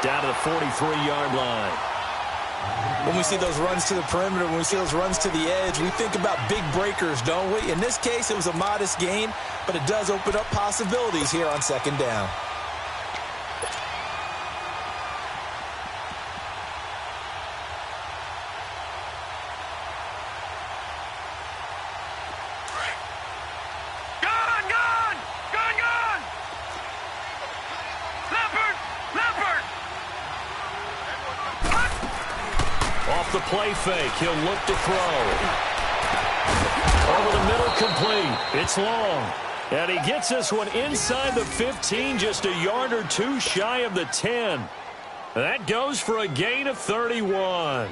down to the 43-yard line. When we see those runs to the perimeter, when we see those runs to the edge, we think about big breakers, don't we? In this case, it was a modest gain, but it does open up possibilities here on second down. The play fake. He'll look to throw. Over the middle, complete. It's long. And he gets this one inside the 15, just a yard or two shy of the 10. That goes for a gain of 31.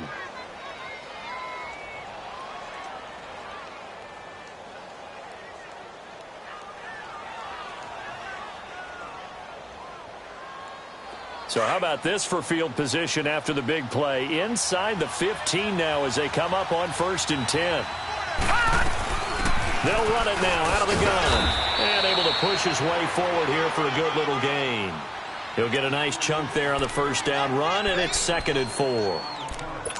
So how about this for field position after the big play? Inside the 15 now as they come up on 1st and 10. They'll run it now out of the gun. And able to push his way forward here for a good little gain. He'll get a nice chunk there on the first down run, and it's 2nd and 4.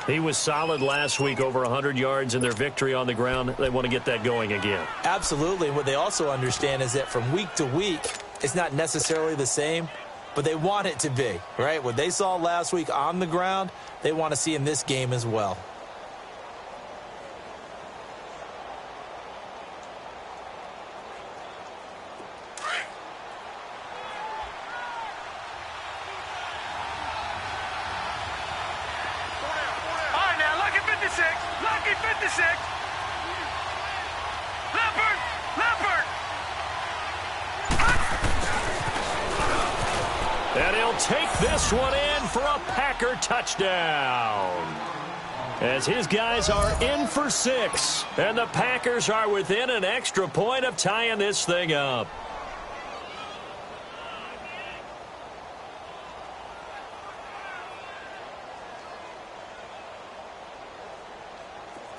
He was solid last week, over 100 yards in their victory on the ground. They want to get that going again. Absolutely. What they also understand is that from week to week, it's not necessarily the same, but they want it to be, right? What they saw last week on the ground, they want to see in this game as well. All right, now, lucky 56. Lucky 56. Leopard. And he'll take this one in for a Packer touchdown. As his guys are in for 6. And the Packers are within an extra point of tying this thing up.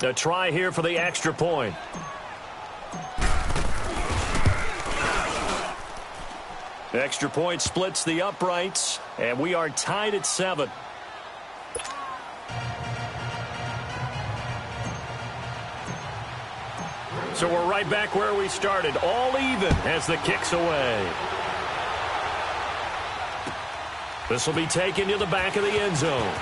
A try here for the extra point. Extra point splits the uprights, and we are tied at 7. So we're right back where we started, all even as the kick's away. This will be taken to the back of the end zone.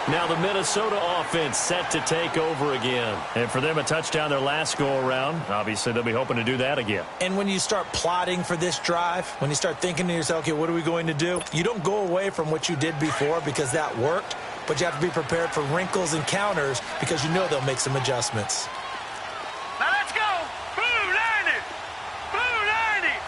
Now the Minnesota offense set to take over again. And for them, a touchdown their last go-around. Obviously, they'll be hoping to do that again. And when you start plotting for this drive, when you start thinking to yourself, okay, what are we going to do? You don't go away from what you did before because that worked, but you have to be prepared for wrinkles and counters because you know they'll make some adjustments. Now let's go. Blue 90. Blue 90.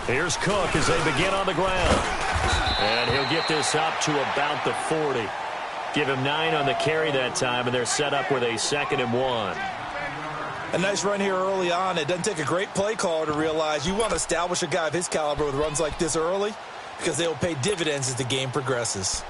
Here's Cook as they begin on the ground. And he'll get this up to about the 40. Give him 9 on the carry that time, and they're set up with a 2nd and 1. A nice run here early on. It doesn't take a great play caller to realize you want to establish a guy of his caliber with runs like this early because they will pay dividends as the game progresses.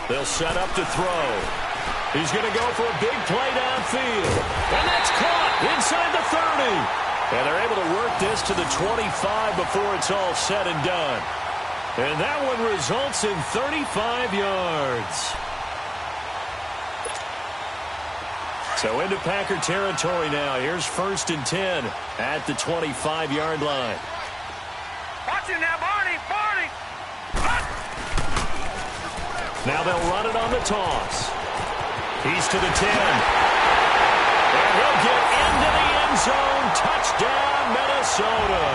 They'll set up to throw. He's going to go for a big play downfield. And that's caught inside the 30. And they're able to work this to the 25 before it's all said and done. And that one results in 35 yards. So into Packer territory now. Here's 1st and 10 at the 25-yard line. Watch it now, Barney. Now they'll run it on the toss. He's to the 10. And he'll get into the end zone. Touchdown, Minnesota.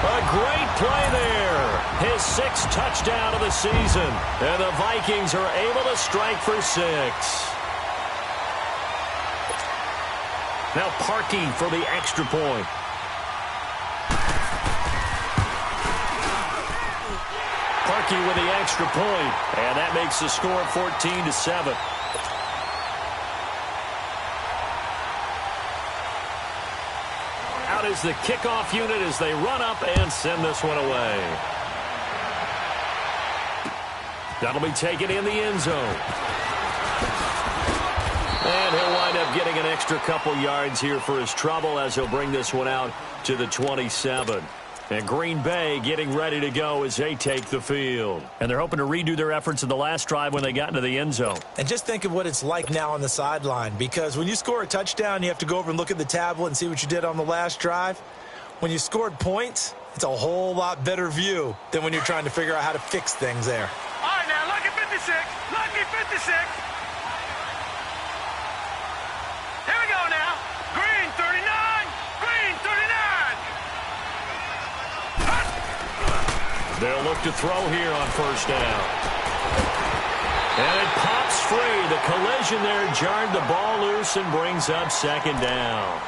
A great play there. His 6th touchdown of the season. And the Vikings are able to strike for 6. Now Parkey for the extra point. Starkey with the extra point, and that makes the score 14-7. Out is the kickoff unit as they run up and send this one away. That'll be taken in the end zone. And he'll wind up getting an extra couple yards here for his trouble as he'll bring this one out to the 27. And Green Bay getting ready to go as they take the field. And they're hoping to redo their efforts in the last drive when they got into the end zone. And just think of what it's like now on the sideline, because when you score a touchdown, you have to go over and look at the tablet and see what you did on the last drive. When you scored points, it's a whole lot better view than when you're trying to figure out how to fix things there. All right, now, lucky 56. Lucky 56. Here we go now. Green 39. Green 39. They'll look to throw here on first down. And it pops free. The collision there jarred the ball loose and brings up second down.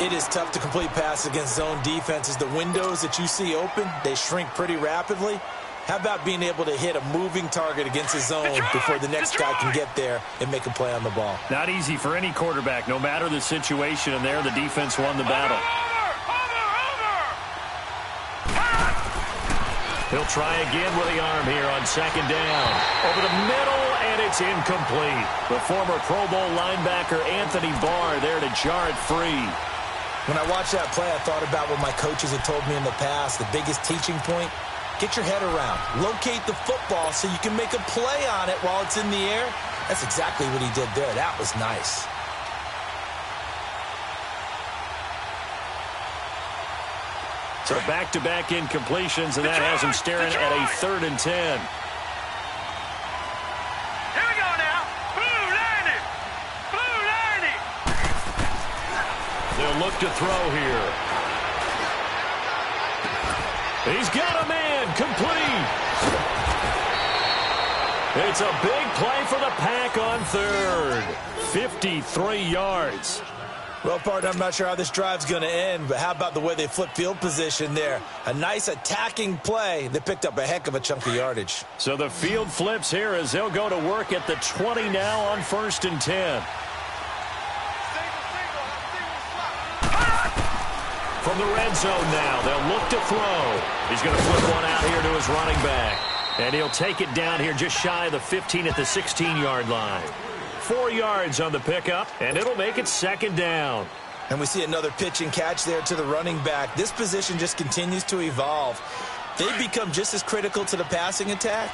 It is tough to complete passes against zone defenses. The windows that you see open, they shrink pretty rapidly. How about being able to hit a moving target against a zone before the next guy can get there and make a play on the ball? Not easy for any quarterback, no matter the situation. And there, the defense won the battle. He'll try again with the arm here on second down. Over the middle, and it's incomplete. The former Pro Bowl linebacker Anthony Barr there to jar it free. When I watched that play, I thought about what my coaches had told me in the past. The biggest teaching point, get your head around. Locate the football so you can make a play on it while it's in the air. That's exactly what he did there. That was nice. So back-to-back incompletions, and that has him staring at a 3rd and 10. Here we go now. Blue Lanny. Blue Lanny. They'll look to throw here. He's got a man. Complete. It's a big play for the Pack on 3rd. 53 yards. Well, partner, I'm not sure how this drive's going to end, but how about the way they flip field position there? A nice attacking play that picked up a heck of a chunk of yardage. So the field flips here as they'll go to work at the 20 now on 1st and 10. From the red zone now, they'll look to throw. He's going to flip one out here to his running back. And he'll take it down here just shy of the 15 at the 16-yard line. 4 yards on the pickup, and it'll make it second down. And we see another pitch and catch there to the running back. This position just continues to evolve. They become just as critical to the passing attack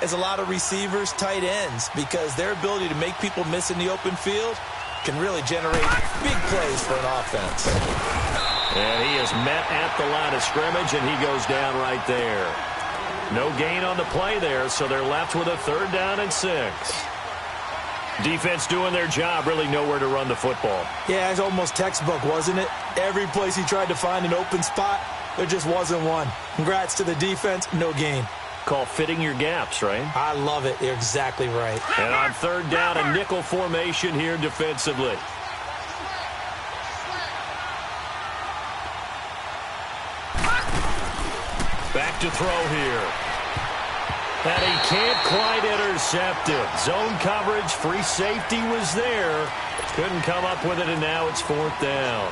as a lot of receivers, tight ends, because their ability to make people miss in the open field can really generate big plays for an offense. And he is met at the line of scrimmage, and he goes down right there. No gain on the play there, so they're left with a 3rd down and 6. Defense doing their job, really nowhere to run the football. Yeah, it's almost textbook, wasn't it? Every place he tried to find an open spot, there just wasn't one. Congrats to the defense, no gain. Call fitting your gaps, right? I love it. You're exactly right. And on 3rd down, a nickel formation here defensively. Back to throw here. And he can't quite intercept it. Zone coverage, free safety was there. Couldn't come up with it, and now it's 4th down.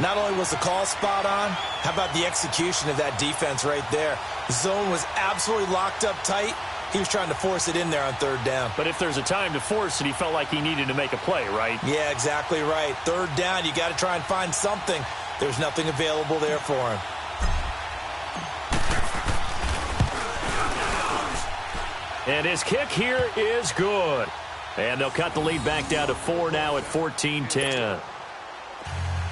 Not only was the call spot on, how about the execution of that defense right there? The zone was absolutely locked up tight. He was trying to force it in there on 3rd down. But if there's a time to force it, he felt like he needed to make a play, right? Yeah, exactly right. 3rd down, you got to try and find something. There's nothing available there for him. And his kick here is good. And they'll cut the lead back down to 4 now at 14-10.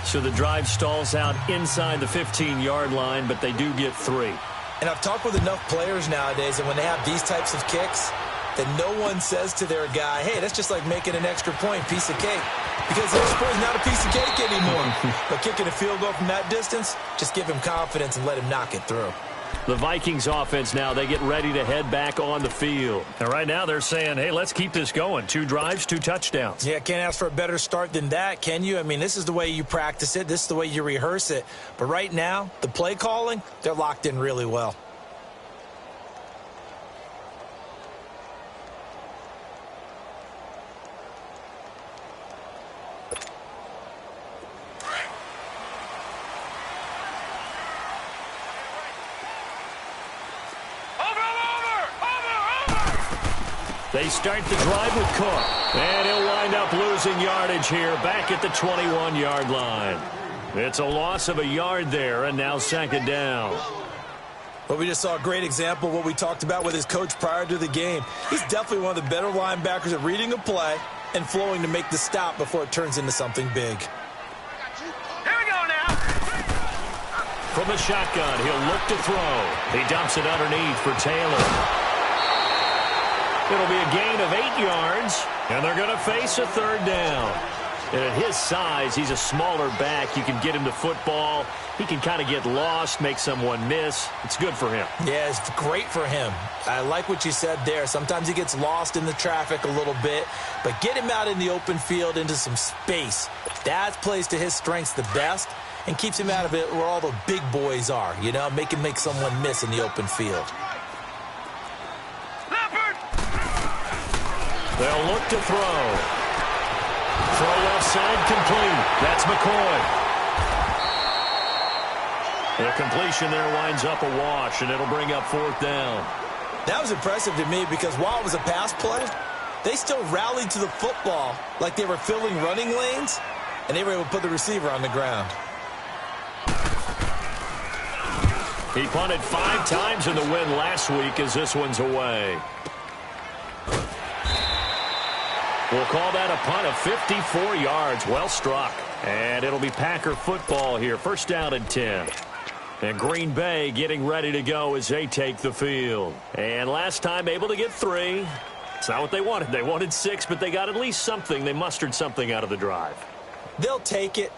So the drive stalls out inside the 15-yard line, but they do get 3. And I've talked with enough players nowadays, and when they have these types of kicks, that no one says to their guy, hey, that's just like making an extra point, piece of cake. Because the extra point is not a piece of cake anymore. But kicking a field goal from that distance, just give him confidence and let him knock it through. The Vikings offense now, they get ready to head back on the field. And right now they're saying, hey, let's keep this going. 2 drives, 2 touchdowns. Yeah, can't ask for a better start than that, can you? I mean, this is the way you practice it. This is the way you rehearse it. But right now, the play calling, they're locked in really well. They start the drive with Cook. And he'll wind up losing yardage here back at the 21-yard line. It's a loss of a yard there, and now second down. Well, we just saw a great example of what we talked about with his coach prior to the game. He's definitely one of the better linebackers at reading a play and flowing to make the stop before it turns into something big. Here we go now. From the shotgun, he'll look to throw. He dumps it underneath for Taylor. It'll be a gain of 8 yards, and they're going to face a third down. And at his size, he's a smaller back. You can get him to football. He can kind of get lost, make someone miss. It's good for him. Yeah, it's great for him. I like what you said there. Sometimes he gets lost in the traffic a little bit, but get him out in the open field into some space. That plays to his strengths the best and keeps him out of it where all the big boys are, you know, make someone miss in the open field. Leopard. They'll look to throw. Throw left side complete. That's McCoy. The completion there winds up a wash, and it'll bring up fourth down. That was impressive to me because while it was a pass play, they still rallied to the football like they were filling running lanes, and they were able to put the receiver on the ground. He punted 5 times in the win last week as this one's away. We'll call that a punt of 54 yards. Well struck. And it'll be Packer football here. First down and 10. And Green Bay getting ready to go as they take the field. And last time able to get 3. It's not what they wanted. They wanted 6, but they got at least something. They mustered something out of the drive. They'll take it.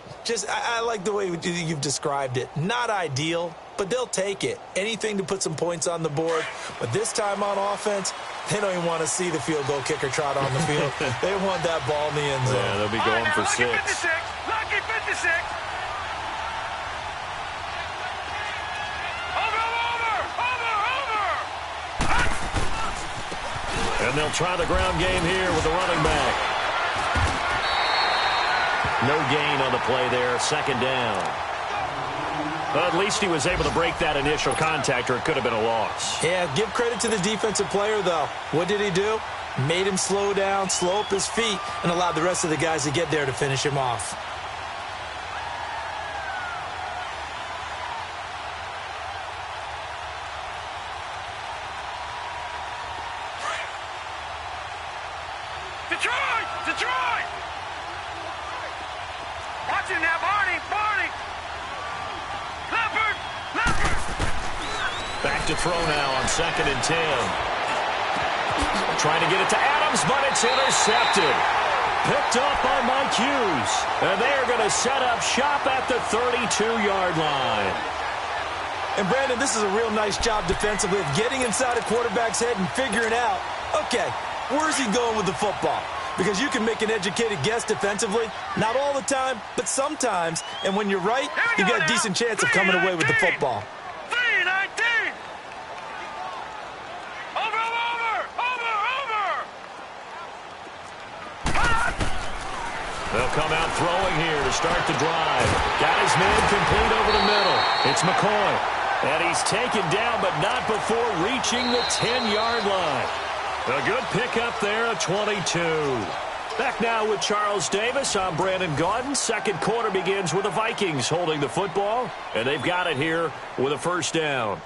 I like the way you've described it. Not ideal, but they'll take it. Anything to put some points on the board. But this time on offense, they don't even want to see the field goal kicker trot on the field. They want that ball in the end zone. Yeah, they'll be going for 6. Lucky 56. And they'll try the ground game here with the running back. No gain on the play there. Second down. Well, at least he was able to break that initial contact, or it could have been a loss. Yeah, give credit to the defensive player, though. What did he do? Made him slow down, slow up his feet, and allowed the rest of the guys to get there to finish him off. Detroit! Watch him now, Barney! Leopard! Back to throw now on 2nd and 10. Trying to get it to Adams, but it's intercepted. Picked up by Mike Hughes. And they are going to set up shop at the 32-yard line. And, Brandon, this is a real nice job defensively of getting inside a quarterback's head and figuring out, okay, where's he going with the football? Because you can make an educated guess defensively. Not all the time, but sometimes. And when you're right, you got a decent chance of coming away with the football. 3-19. Over. They'll come out throwing here to start the drive. Got his man complete over the middle. It's McCoy. And he's taken down, but not before reaching the 10-yard line. A good pickup there at 22. Back now with Charles Davis. I'm Brandon Gaudin. Second quarter begins with the Vikings holding the football, and they've got it here with a first down.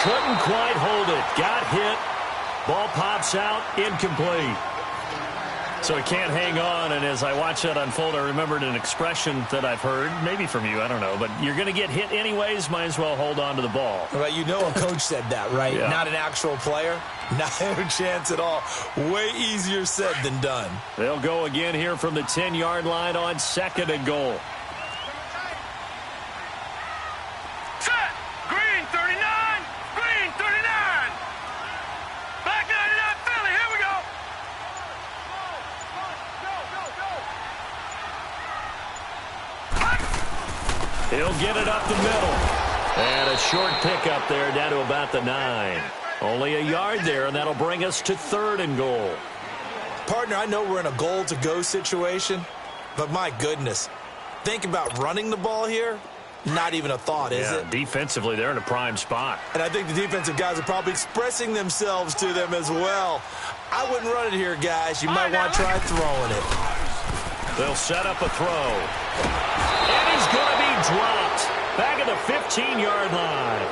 Couldn't quite hold it. Got hit. Ball pops out. Incomplete. So he can't hang on. And as I watch that unfold, I remembered an expression that I've heard, maybe from you, I don't know. But you're going to get hit anyways. Might as well hold on to the ball. Right, you know a coach said that, right? Yeah. Not an actual player. Not a chance at all. Way easier said than done. They'll go again here from the 10-yard line on 2nd and goal. Set! Green 39! Green 39! Black 99 Philly, here we go! He'll get it up the middle. And a short pickup there down to about the 9. Only a yard there, and that'll bring us to 3rd and goal. Partner, I know we're in a goal-to-go situation, but my goodness, think about running the ball here. Not even a thought, is it? Defensively, they're in a prime spot. And I think the defensive guys are probably expressing themselves to them as well. I wouldn't run it here, guys. You might want to try throwing it. They'll set up a throw. And he's going to be dropped. Back at the 15-yard line.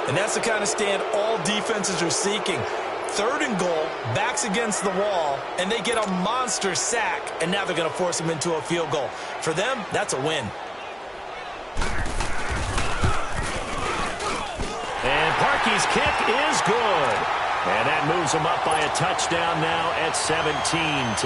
And that's the kind of stand all defenses are seeking. 3rd and goal, backs against the wall, and they get a monster sack. And now they're going to force them into a field goal. For them, that's a win. And Parkey's kick is good. And that moves them up by a touchdown now at 17-10.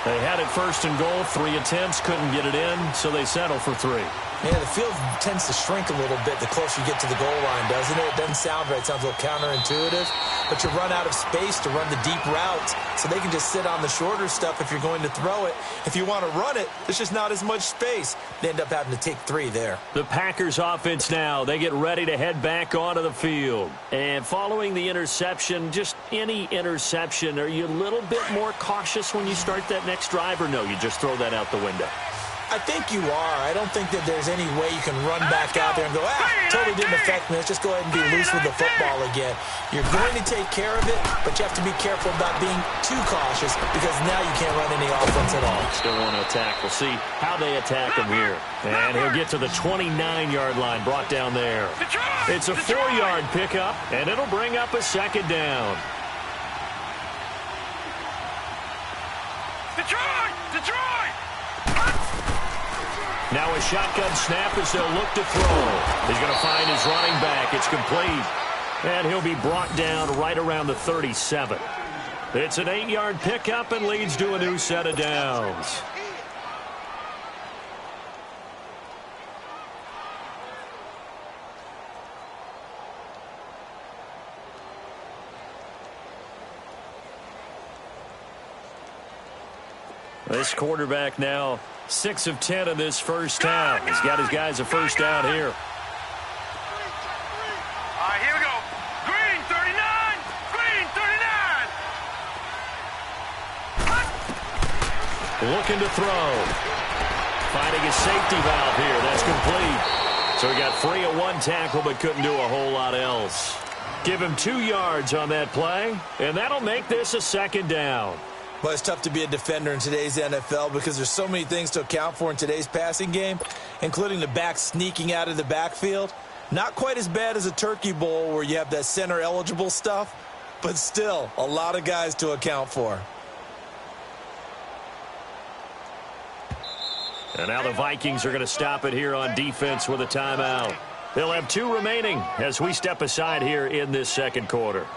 They had it 1st and goal, 3 attempts, couldn't get it in, so they settle for 3. Yeah, the field tends to shrink a little bit the closer you get to the goal line, doesn't it? It doesn't sound right. It sounds a little counterintuitive. But you run out of space to run the deep routes, so they can just sit on the shorter stuff if you're going to throw it. If you want to run it, there's just not as much space. They end up having to take 3 there. The Packers offense now, they get ready to head back onto the field. And following the interception, just any interception, are you a little bit more cautious when you start that next drive, or no, you just throw that out the window? I think you are. I don't think that there's any way you can run back out there and go, totally didn't affect me. Let's just go ahead and be loose with the football again. You're going to take care of it, but you have to be careful about being too cautious because now you can't run any offense at all. Still want to attack. We'll see how they attack him here. And he'll get to the 29-yard line, brought down there. It's a 4-yard pickup, and it'll bring up a 2nd down. Detroit! Now a shotgun snap as they'll look to throw. He's going to find his running back. It's complete. And he'll be brought down right around the 37. It's an 8-yard pickup and leads to a new set of downs. This quarterback now 6 of 10 in this first half. He's got his guys a first down here. All right, here we go. Green 39. Green 39. Looking to throw. Finding a safety valve here. That's complete. So he got free of 1 tackle but couldn't do a whole lot else. Give him 2 yards on that play, and that'll make this a 2nd down. Well, it's tough to be a defender in today's NFL because there's so many things to account for in today's passing game, including the back sneaking out of the backfield. Not quite as bad as a turkey bowl where you have that center-eligible stuff, but still a lot of guys to account for. And now the Vikings are going to stop it here on defense with a timeout. They'll have 2 remaining as we step aside here in this 2nd quarter.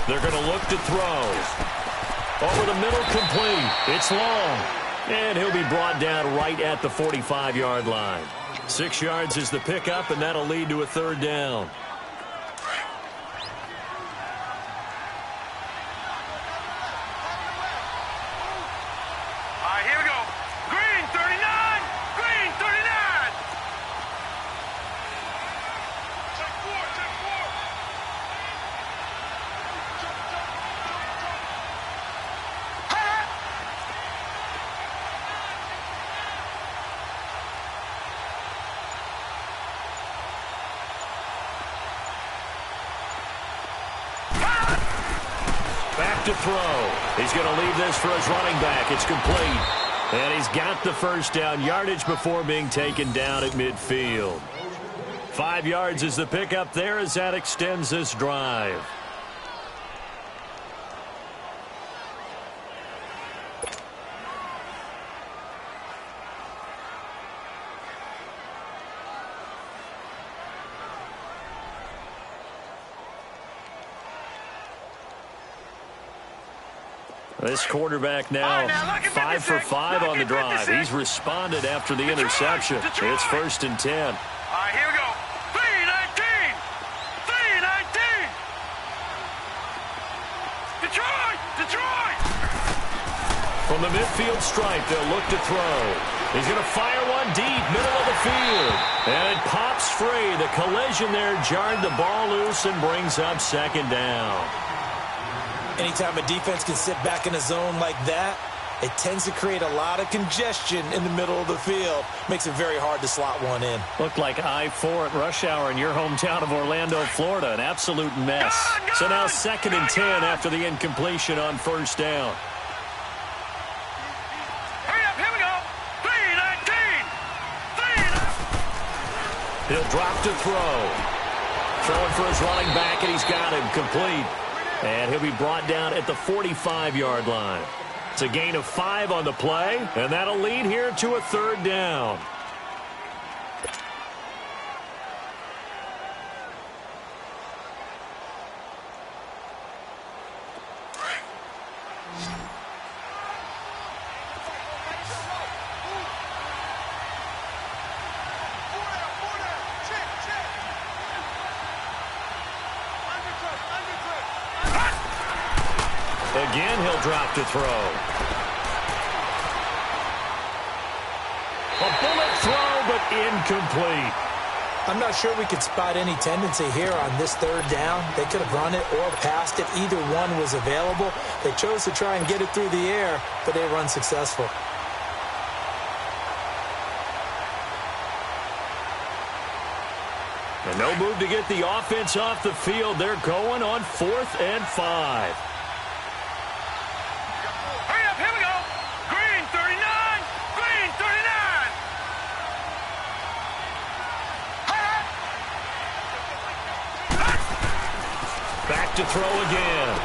They're going to look to throw. Over the middle, complete. It's long. And he'll be brought down right at the 45-yard line. 6 yards is the pickup, and that'll lead to a 3rd down. All right, here we go. Green 39. Green 39. Check 4. Back to throw. He's going to leave this for his running back. It's complete. And he's got the first down, yardage before being taken down at midfield. 5 yards is the pickup there as that extends this drive. This quarterback now 5 for 5 on the drive. He's responded after the interception. It's 1st and 10. All right, here we go. 3-19. 3-19. Detroit! Detroit! From the midfield stripe, they'll look to throw. He's going to fire one deep, middle of the field. And it pops free. The collision there jarred the ball loose and brings up 2nd down. Anytime a defense can sit back in a zone like that, it tends to create a lot of congestion in the middle of the field. Makes it very hard to slot one in. Looked like I-4 at rush hour in your hometown of Orlando, Florida. An absolute mess. So now 2nd and 10 after the incompletion on 1st down. Hurry up, here we go. 3-19. He'll drop to throw. Throwing for his running back, and he's got him complete. And he'll be brought down at the 45-yard line. It's a gain of 5 on the play, and that'll lead here to a 3rd down. Again, he'll drop to throw. A bullet throw, but incomplete. I'm not sure we could spot any tendency here on this 3rd down. They could have run it or passed it. Either one was available. They chose to try and get it through the air, but they were unsuccessful. And no move to get the offense off the field. They're going on 4th and 5. To throw again.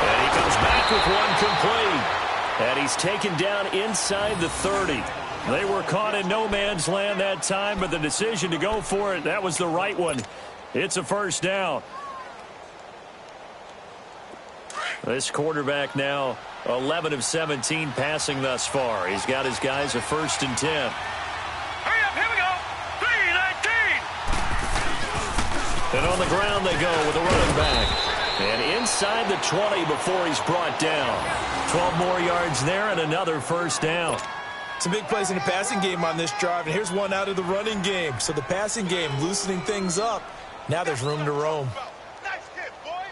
And he comes back with one complete. And he's taken down inside the 30. They were caught in no man's land that time, but the decision to go for it, that was the right one. It's a 1st down. This quarterback now 11 of 17 passing thus far. He's got his guys a 1st and 10. And on the ground they go with a running back. And inside the 20 before he's brought down. 12 more yards there and another 1st down. Some big plays in the passing game on this drive, and here's one out of the running game. So the passing game loosening things up. Now there's room to roam. Nice hit, boy.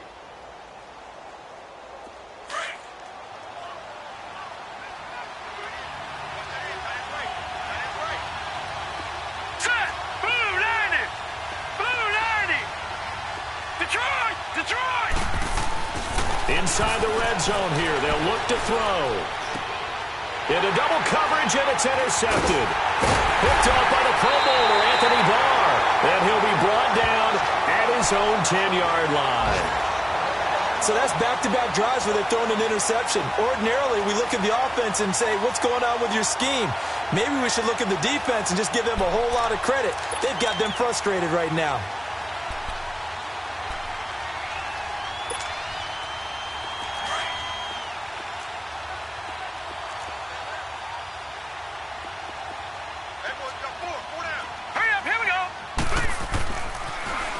Set. Blue 90. Blue 90. Detroit. Detroit. Inside the red zone here. They'll look to throw. Into double coverage, and it's intercepted. Picked off by the Pro Bowler, Anthony Barr. And he'll be brought down at his own 10-yard line. So that's back-to-back drives where they're throwing an interception. Ordinarily, we look at the offense and say, what's going on with your scheme? Maybe we should look at the defense and just give them a whole lot of credit. They've got them frustrated right now.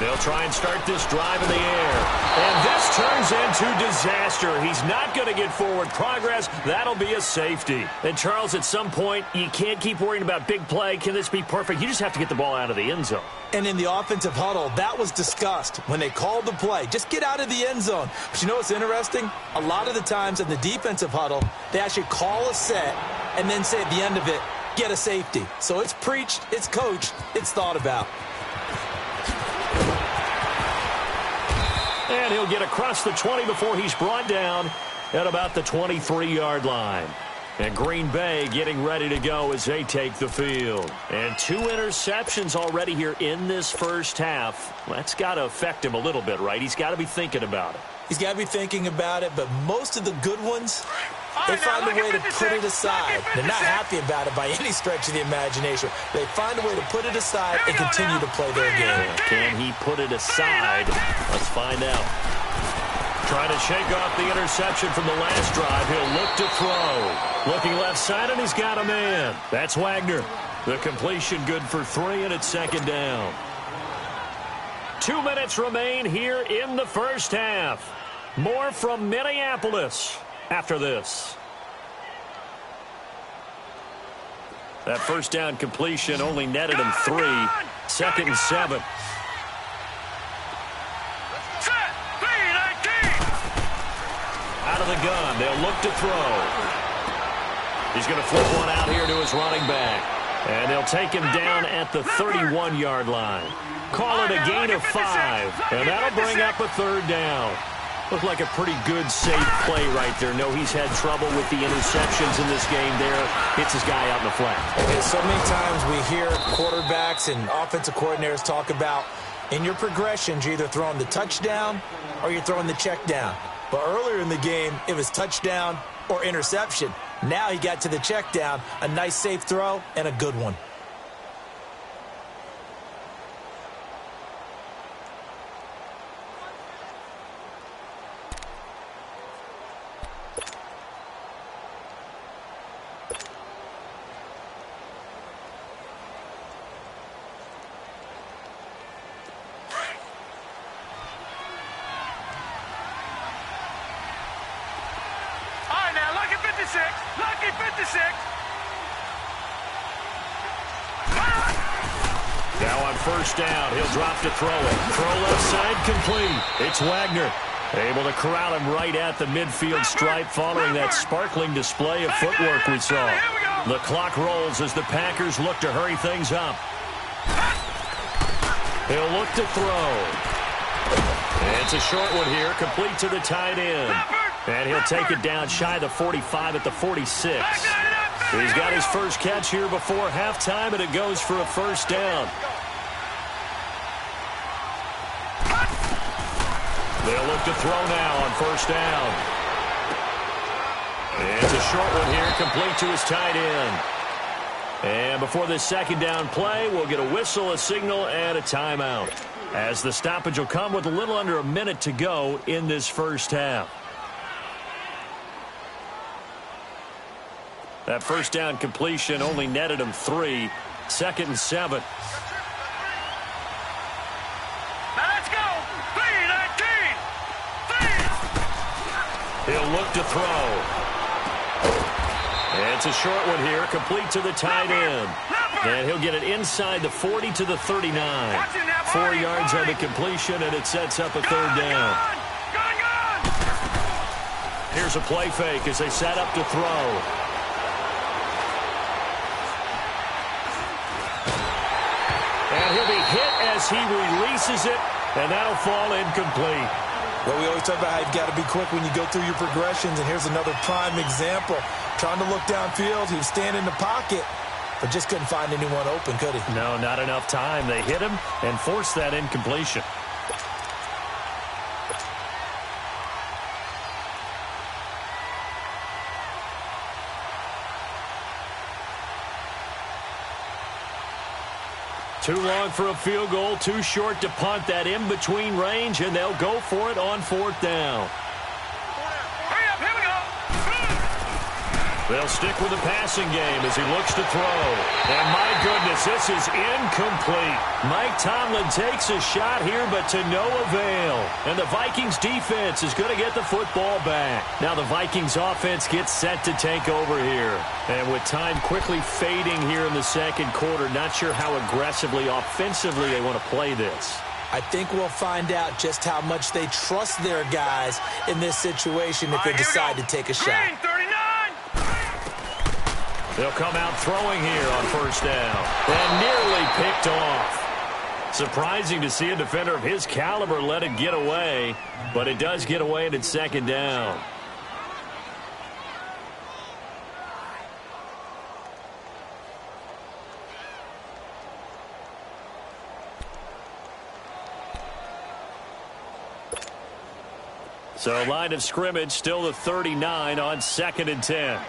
They'll try and start this drive in the air. And this turns into disaster. He's not going to get forward progress. That'll be a safety. And, Charles, at some point, you can't keep worrying about big play. Can this be perfect? You just have to get the ball out of the end zone. And in the offensive huddle, that was discussed when they called the play. Just get out of the end zone. But you know what's interesting? A lot of the times in the defensive huddle, they actually call a set and then say at the end of it, get a safety. So it's preached, it's coached, it's thought about. And he'll get across the 20 before he's brought down at about the 23-yard line. And Green Bay getting ready to go as they take the field. And 2 interceptions already here in this first half. That's got to affect him a little bit, right? He's got to be thinking about it. He's got to be thinking about it, but most of the good ones, they find a way to put it aside. They're not happy about it by any stretch of the imagination. They find a way to put it aside and continue to play their game. Can he put it aside? Let's find out. Trying to shake off the interception from the last drive. He'll look to throw. Looking left side, and he's got a man. That's Wagner. The completion good for 3, and it's second down. 2 minutes remain here in the first half. More from Minneapolis after this. That first down completion only netted him 3. Second and 7. Out of the gun, they'll look to throw. He's going to flip one out here to his running back. And they'll take him down at the 31-yard line. Call it a gain of 5. And that'll bring up a third down. Looked like a pretty good, safe play right there. No, he's had trouble with the interceptions in this game there. Hits his guy out in the flat. Okay, so many times we hear quarterbacks and offensive coordinators talk about in your progressions, you're either throwing the touchdown or you're throwing the check down. But earlier in the game, it was touchdown or interception. Now he got to the check down, a nice safe throw, and a good one. Lucky 56. Now on first down, he'll drop to throw it. Throw left side, complete. It's Wagner. Able to corral him right at the midfield stripe following that sparkling display of footwork we saw. The clock rolls as the Packers look to hurry things up. He'll look to throw. And it's a short one here, complete to the tight end. And he'll take it down shy of the 45 at the 46. He's got his first catch here before halftime, and it goes for a first down. They'll look to throw now on first down. And it's a short one here, complete to his tight end. And before this second down play, we'll get a whistle, a signal, and a timeout, as the stoppage will come with a little under a minute to go in this first half. That first down completion only netted him 3. Second and 7. Now let's go. 3-19. He'll look to throw. And it's a short one here, complete to the tight end. And he'll get it inside the 40 to the 39. 4 yards on the completion, and it sets up a third down. Here's a play fake as they set up to throw. And he'll be hit as he releases it, and that'll fall incomplete. Well, we always talk about how you've got to be quick when you go through your progressions, and here's another prime example. Trying to look downfield, he was standing in the pocket, but just couldn't find anyone open, could he? No, not enough time. They hit him and forced that incompletion. Too long for a field goal, too short to punt that in-between range, and they'll go for it on fourth down. Hurry up, here we go. They'll stick with the passing game as he looks to throw. And my goodness, this is incomplete. Mike Tomlin takes a shot here, but to no avail. And the Vikings defense is going to get the football back. Now the Vikings offense gets set to take over here. And with time quickly fading here in the second quarter, not sure how aggressively, offensively they want to play this. I think we'll find out just how much they trust their guys in this situation if they decide to take a shot. 39. They'll come out throwing here on first down. And nearly picked off. Surprising to see a defender of his caliber let it get away, but it does get away and it's second down. So line of scrimmage still the 39 on 2nd and 10.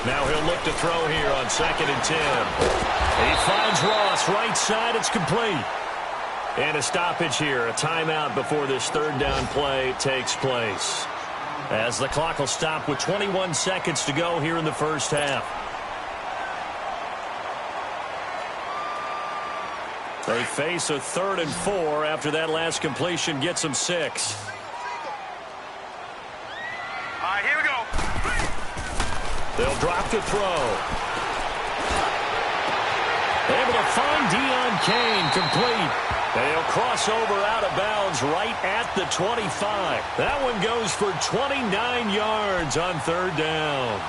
Now he'll look to throw here on 2nd and 10. He finds Ross right side. It's complete. And a stoppage here, a timeout before this third down play takes place. As the clock will stop with 21 seconds to go here in the first half. They face a 3rd and 4 after that last completion gets them 6. All right, here we go. They'll drop to throw. Able to find Deion Kane, complete. They'll cross over out of bounds right at the 25. That one goes for 29 yards on 3rd down.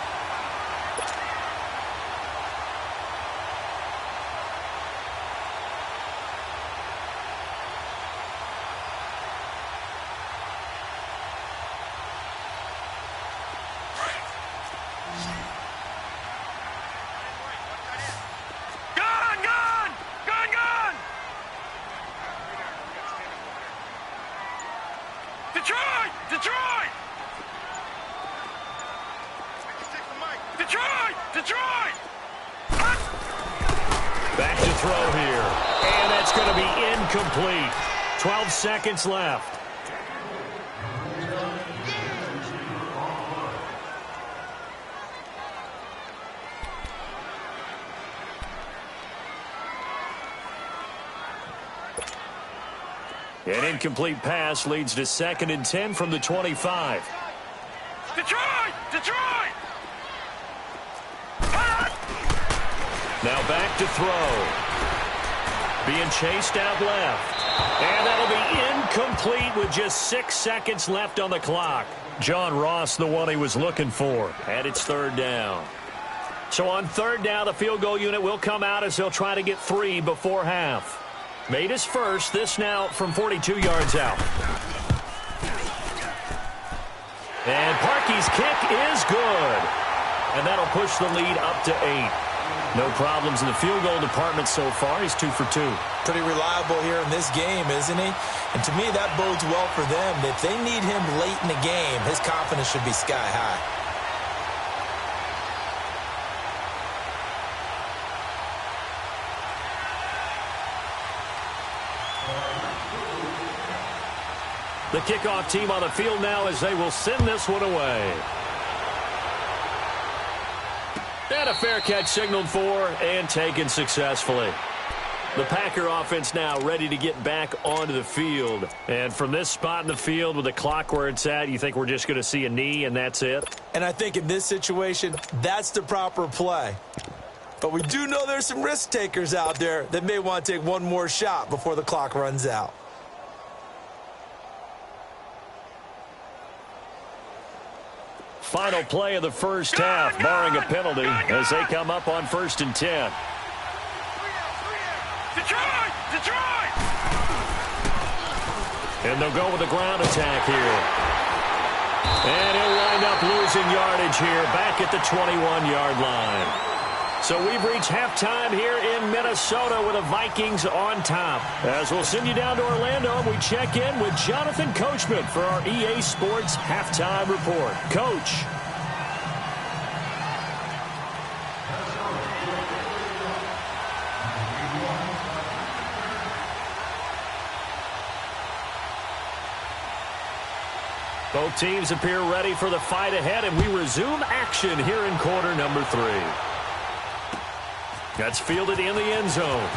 Detroit! Back to throw here. And that's going to be incomplete. 12 seconds left. An incomplete pass leads to 2nd and 10 from the 25. Detroit! Detroit! Now back to throw. Being chased out left. And that'll be incomplete with just 6 seconds left on the clock. John Ross, the one he was looking for. And it's 3rd down. So on 3rd down, the field goal unit will come out as they'll try to get 3 before half. Made his first. This now from 42 yards out. And Parkey's kick is good. And that'll push the lead up to 8. No problems in the field goal department so far. He's 2 for 2. Pretty reliable here in this game, isn't he? And to me, that bodes well for them. If they need him late in the game, his confidence should be sky high. The kickoff team on the field now as they will send this one away. And a fair catch signaled for and taken successfully. The Packer offense now ready to get back onto the field. And from this spot in the field with the clock where it's at, you think we're just going to see a knee and that's it? And I think in this situation, that's the proper play. But we do know there's some risk takers out there that may want to take one more shot before the clock runs out. Final play of the first half, barring a penalty, as they come up on 1st and 10. Detroit! Detroit! And they'll go with a ground attack here. And he'll wind up losing yardage here, back at the 21-yard line. So we've reached halftime here in Minnesota with the Vikings on top. As we'll send you down to Orlando, and we check in with Jonathan Coachman for our EA Sports Halftime Report. Coach. Both teams appear ready for the fight ahead, and we resume action here in quarter number 3. That's fielded in the end zone.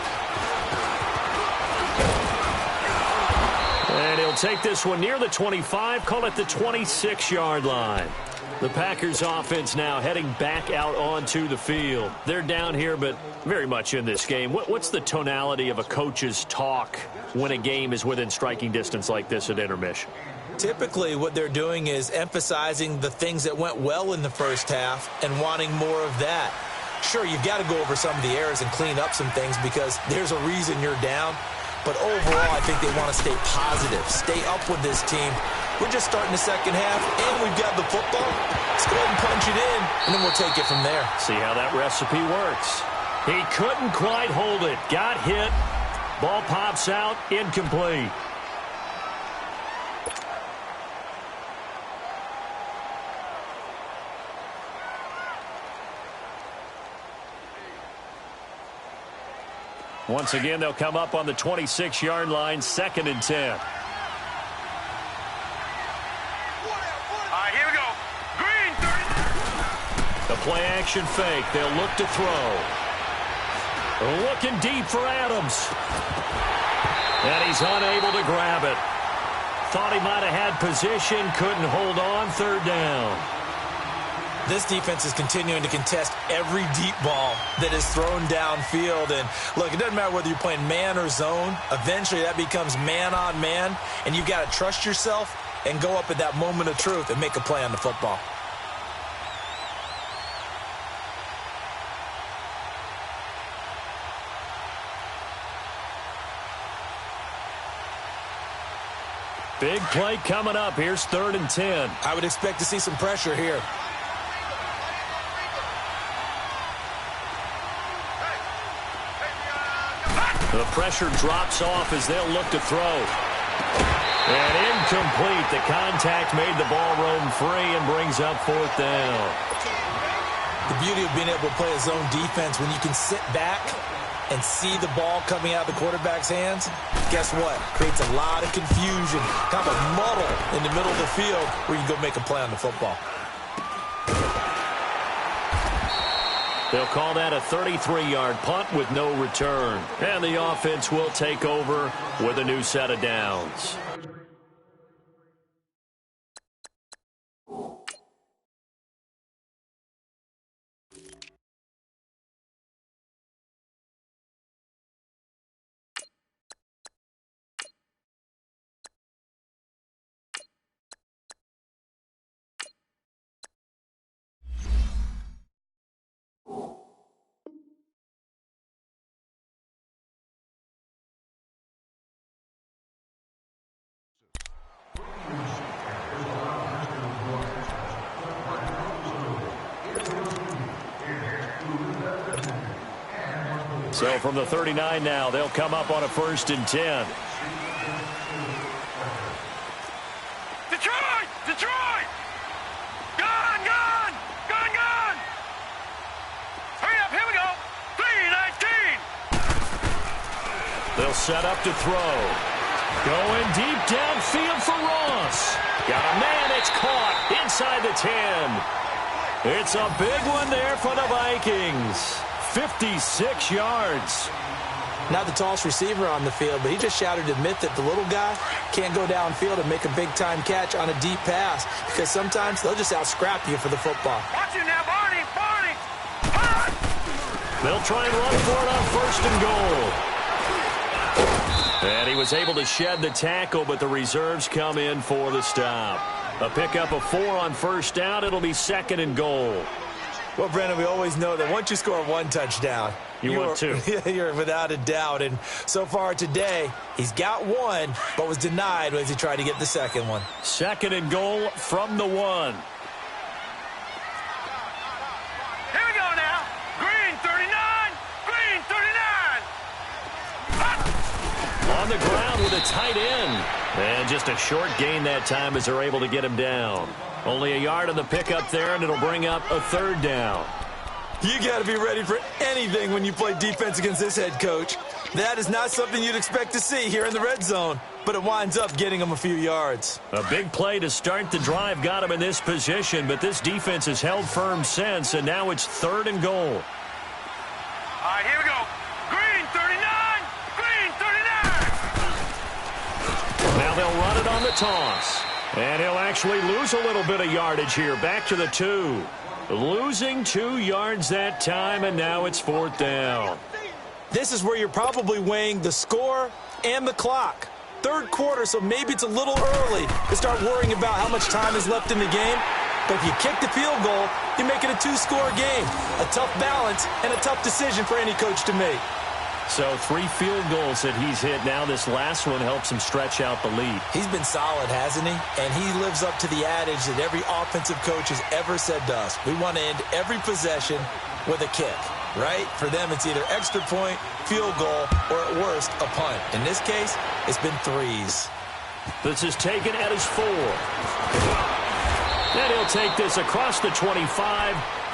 And he'll take this one near the 25, call it the 26-yard line. The Packers offense now heading back out onto the field. They're down here, but very much in this game. What's the tonality of a coach's talk when a game is within striking distance like this at intermission? Typically, what they're doing is emphasizing the things that went well in the first half and wanting more of that. Sure, you've got to go over some of the errors and clean up some things because there's a reason you're down. But overall, I think they want to stay positive, stay up with this team. We're just starting the second half, and we've got the football. Let's go ahead and punch it in, and then we'll take it from there. See how that recipe works. He couldn't quite hold it. Got hit. Ball pops out. Incomplete. Once again, they'll come up on the 26-yard line, 2nd and 10. All right, here we go. Green, 30. The play-action fake. They'll look to throw. Looking deep for Adams. And he's unable to grab it. Thought he might have had position, couldn't hold on, 3rd down. This defense is continuing to contest every deep ball that is thrown downfield. And look, it doesn't matter whether you're playing man or zone. Eventually, that becomes man on man. And you've got to trust yourself and go up at that moment of truth and make a play on the football. Big play coming up. Here's 3rd and 10. I would expect to see some pressure here. The pressure drops off as they'll look to throw. And incomplete. The contact made the ball roam free and brings up 4th down. The beauty of being able to play a zone defense, when you can sit back and see the ball coming out of the quarterback's hands, guess what? Creates a lot of confusion, kind of a muddle in the middle of the field where you can go make a play on the football. They'll call that a 33-yard punt with no return. And the offense will take over with a new set of downs. So from the 39 now, they'll come up on a 1st and 10. Detroit! Detroit! Gone! Gone! Gone! Gone! Hurry up, here we go! 3-19! They'll set up to throw. Going deep downfield for Ross. Got a man, it's caught inside the 10. It's a big one there for the Vikings. 56 yards. Not the tallest receiver on the field, but he just shouted to admit that the little guy can't go downfield and make a big-time catch on a deep pass, because sometimes they'll just out-scrap you for the football. Watch it now, Barney! Barney! Run! They'll try and run for it on 1st and goal. And he was able to shed the tackle, but the reserves come in for the stop. A pickup of 4 on 1st down. It'll be 2nd and goal. Well, Brandon, we always know that once you score 1 touchdown, you want 2. You're without a doubt. And so far today, he's got 1, but was denied as he tried to get the 2nd one. 2nd and goal from the 1. Here we go now. Green, 39! Green, 39! On the ground with a tight end. And just a short gain that time as they're able to get him down. Only a yard on the pickup there, and it'll bring up a 3rd down. You got to be ready for anything when you play defense against this head coach. That is not something you'd expect to see here in the red zone, but it winds up getting him a few yards. A big play to start the drive got him in this position, but this defense has held firm since, and now it's 3rd and goal. All right, here we go. Green, 39! Green, 39! Now they'll run it on the toss. And he'll actually lose a little bit of yardage here. Back to the 2. Losing 2 yards that time, and now it's 4th down. This is where you're probably weighing the score and the clock. 3rd quarter, so maybe it's a little early to start worrying about how much time is left in the game. But if you kick the field goal, you make it a 2-score game. A tough balance and a tough decision for any coach to make. So 3 field goals that he's hit. Now this last one helps him stretch out the lead. He's been solid, hasn't he? And he lives up to the adage that every offensive coach has ever said to us. We want to end every possession with a kick, right? For them, it's either extra point, field goal, or at worst, a punt. In this case, it's been 3s. This is taken at his 4. And he'll take this across the 25.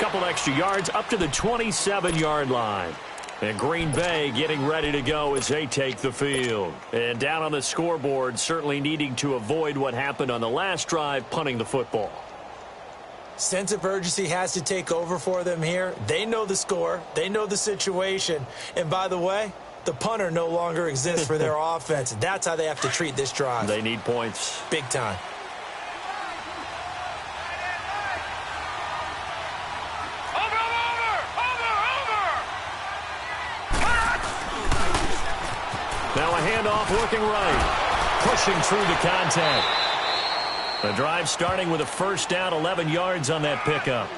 Couple extra yards up to the 27-yard line. And Green Bay getting ready to go as they take the field. And down on the scoreboard, certainly needing to avoid what happened on the last drive, punting the football. Sense of urgency has to take over for them here. They know the score. They know the situation. And by the way, the punter no longer exists for their offense. That's how they have to treat this drive. They need points. Big time. Now a handoff looking right. Pushing through the contact. The drive starting with a first down, 11 yards on that pickup.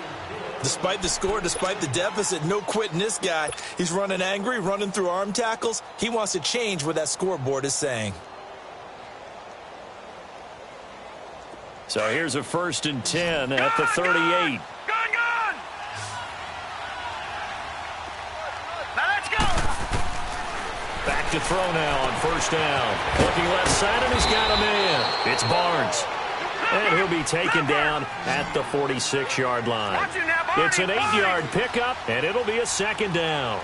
Despite the score, despite the deficit, no quitting this guy. He's running angry, running through arm tackles. He wants to change what that scoreboard is saying. So here's a 1st and 10 at the 38. Gun! Now let's go! Back to throw now on 1st down. Looking left side, and he's got him in. It's Barnes. And he'll be taken down at the 46-yard line. It's an 8-yard pickup, and it'll be a 2nd down.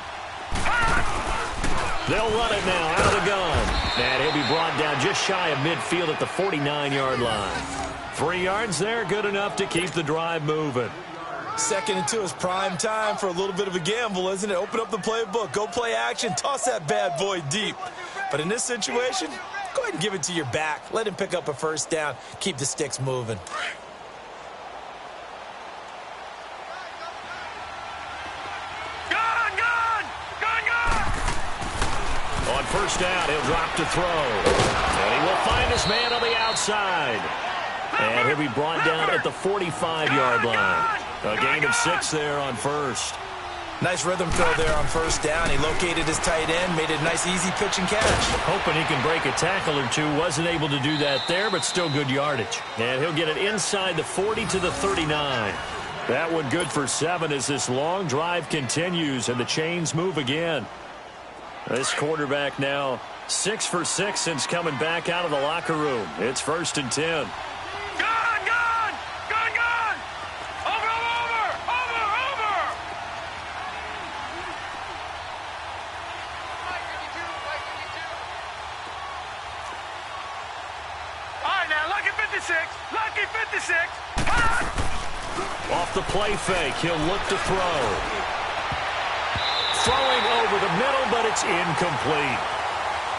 They'll run it now out of the gun. And he'll be brought down just shy of midfield at the 49-yard line. 3 yards there, good enough to keep the drive moving. 2nd and 2 is prime time for a little bit of a gamble, isn't it? Open up the playbook, go play action, toss that bad boy deep. But in this situation, go ahead and give it to your back. Let him pick up a 1st down. Keep the sticks moving. Gun! On 1st down, he'll drop to throw. And he will find his man on the outside. And he'll be brought down at the 45-yard line. A gain of 6 there on 1st. Nice rhythm throw there on 1st down. He located his tight end, made it a nice, easy pitch and catch. Hoping he can break a tackle or two. Wasn't able to do that there, but still good yardage. And he'll get it inside the 40 to the 39. That one good for 7 as this long drive continues and the chains move again. This quarterback now 6 for 6 since coming back out of the locker room. It's 1st and 10. Lucky 56. Off the play fake, he'll look to throw. Throwing over the middle, but it's incomplete.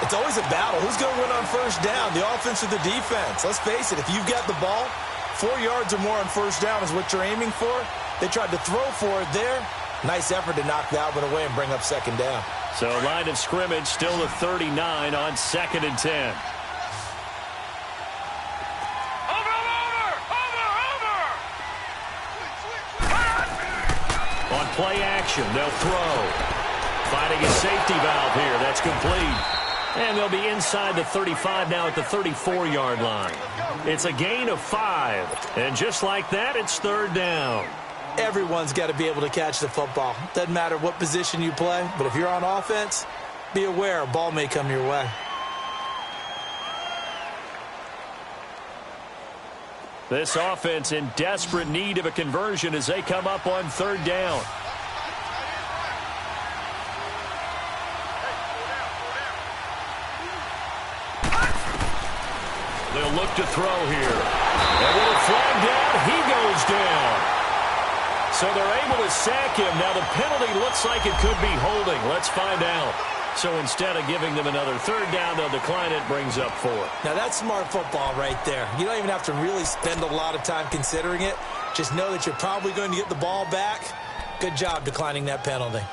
It's always a battle. Who's going to win on 1st down, the offense or the defense? Let's face it, if you've got the ball, 4 yards or more on 1st down is what you're aiming for. They tried to throw for it there. Nice effort to knock that one away and bring up 2nd down. So line of scrimmage still the 39 on 2nd and 10. Play action, they'll throw. Finding a safety valve here, that's complete. And they'll be inside the 35 now at the 34-yard line. It's a gain of 5. And just like that, it's 3rd down. Everyone's got to be able to catch the football. Doesn't matter what position you play, but if you're on offense, be aware a ball may come your way. This offense in desperate need of a conversion as they come up on 3rd down. They'll look to throw here. And with a flag down, he goes down. So they're able to sack him. Now the penalty looks like it could be holding. Let's find out. So instead of giving them another 3rd down, they'll decline it, brings up 4. Now that's smart football right there. You don't even have to really spend a lot of time considering it. Just know that you're probably going to get the ball back. Good job declining that penalty.